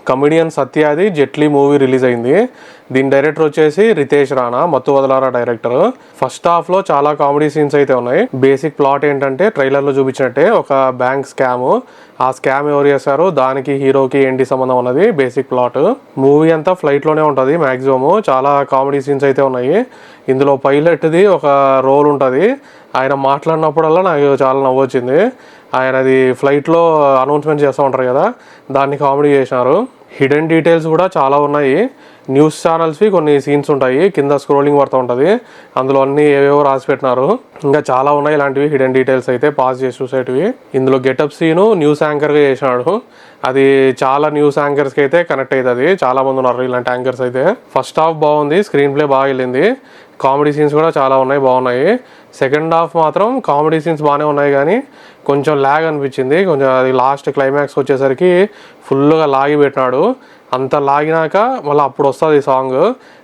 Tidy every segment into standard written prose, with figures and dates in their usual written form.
Comedian సత్యాది Jaitley movie release అయింది. దీని director వచ్చేసి రితేష్ రాణా, మత్తు వదలారా డైరెక్టర్. ఫస్ట్ హాఫ్ లో చాలా కామెడీ సీన్స్ అయితే ఉన్నాయి. బేసిక్ ప్లాట్ ఏంటంటే ట్రైలర్ లో చూపించినట్టే ఒక బ్యాంక్ స్కామ్. ఆ స్కామ్ ఎవరు చేశారు, దానికి హీరోకి ఏంటి సంబంధం ఉన్నది బేసిక్ ప్లాట్. మూవీ అంతా ఫ్లైట్ లోనే ఉంటుంది మాక్సిమం. చాలా కామెడీ సీన్స్ అయితే ఉన్నాయి. ఇందులో పైలట్ది ఒక రోల్ ఉంటుంది. ఆయన మాట్లాడినప్పుడల్లా నాకు చాలా నవ్వొచ్చింది. ఆయనది ఫ్లైట్లో అనౌన్స్మెంట్ చేస్తూ ఉంటారు కదా, దాన్ని కామెడీ చేసినారు. హిడెన్ డీటెయిల్స్ కూడా చాలా ఉన్నాయి. న్యూస్ ఛానల్స్వి కొన్ని సీన్స్ ఉంటాయి, కింద స్క్రోలింగ్ పడుతూ ఉంటుంది. అందులో అన్నీ ఏవేవో రాసి పెట్టినారు. ఇంకా చాలా ఉన్నాయి ఇలాంటివి హిడెన్ డీటెయిల్స్ అయితే పాస్ చేసి చూసేటివి. ఇందులో గెటప్ సీను న్యూస్ యాంకర్గా చేసినాడు. అది చాలా న్యూస్ యాంకర్స్కి అయితే కనెక్ట్ అవుతుంది. చాలా మంది ఉన్నారు ఇలాంటి యాంకర్స్ అయితే. ఫస్ట్ హాఫ్ బాగుంది, స్క్రీన్ ప్లే బాగా వెళ్ళింది. కామెడీ సీన్స్ కూడా చాలా ఉన్నాయి, బాగున్నాయి. సెకండ్ హాఫ్ మాత్రం కామెడీ సీన్స్ బాగానే ఉన్నాయి కానీ కొంచెం ల్యాగ్ అనిపించింది. కొంచెం అది లాస్ట్ క్లైమాక్స్ వచ్చేసరికి ఫుల్గా లాగి పెట్టినాడు. అంత లాగినాక మళ్ళీ అప్పుడు వస్తుంది సాంగ్.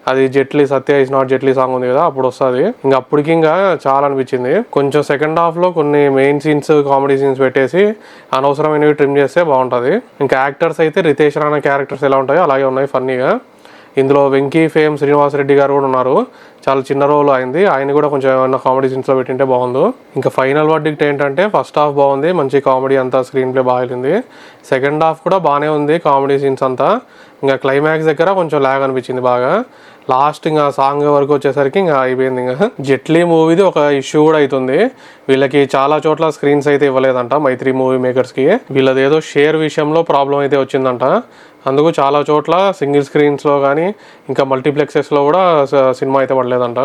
అది జెట్లీ సత్య ఇస్ నాట్ జెట్లీ సాంగ్ ఉంది కదా, అప్పుడు వస్తుంది. ఇంకా అప్పటికి ఇంకా చాలా అనిపించింది. కొంచెం సెకండ్ హాఫ్లో కొన్ని మెయిన్ సీన్స్ కామెడీ సీన్స్ పెట్టేసి అనవసరమైనవి ట్రిమ్ చేస్తే బాగుంటుంది. ఇంకా యాక్టర్స్ అయితే రితేష్ రాణా క్యారెక్టర్స్ ఎలా ఉంటాయో అలాగే ఉన్నాయి ఫన్నీగా. ఇందులో వెంకీ ఫేమ్ శ్రీనివాస్ రెడ్డి గారు కూడా ఉన్నారు. చాలా చిన్న రోల్ అయింది. ఆయన కూడా కొంచెం ఏమన్నా కామెడీ సీన్స్లో పెట్టింటే బాగుంది. ఇంకా ఫైనల్ వర్డిక్ట్ ఏంటంటే ఫస్ట్ హాఫ్ బాగుంది, మంచి కామెడీ అంతా స్క్రీన్ ప్లే బాగా వెళ్ళింది. సెకండ్ హాఫ్ కూడా బాగానే ఉంది కామెడీ సీన్స్ అంతా. ఇంకా క్లైమాక్స్ దగ్గర కొంచెం ల్యాగ్ అనిపించింది బాగా. లాస్ట్ ఇంకా సాంగ్ వరకు వచ్చేసరికి ఇంకా అయిపోయింది. ఇంకా జెట్లీ మూవీది ఒక ఇష్యూ కూడా అవుతుంది. వీళ్ళకి చాలా చోట్ల స్క్రీన్స్ అయితే ఇవ్వలేదంట మైత్రి మూవీ మేకర్స్కి. వీళ్ళది ఏదో షేర్ విషయంలో ప్రాబ్లం అయితే వచ్చిందంట. అందుకు చాలా చోట్ల సింగిల్ స్క్రీన్స్లో కానీ ఇంకా మల్టీప్లెక్సెస్లో కూడా సినిమా అయితే పడలేదంట.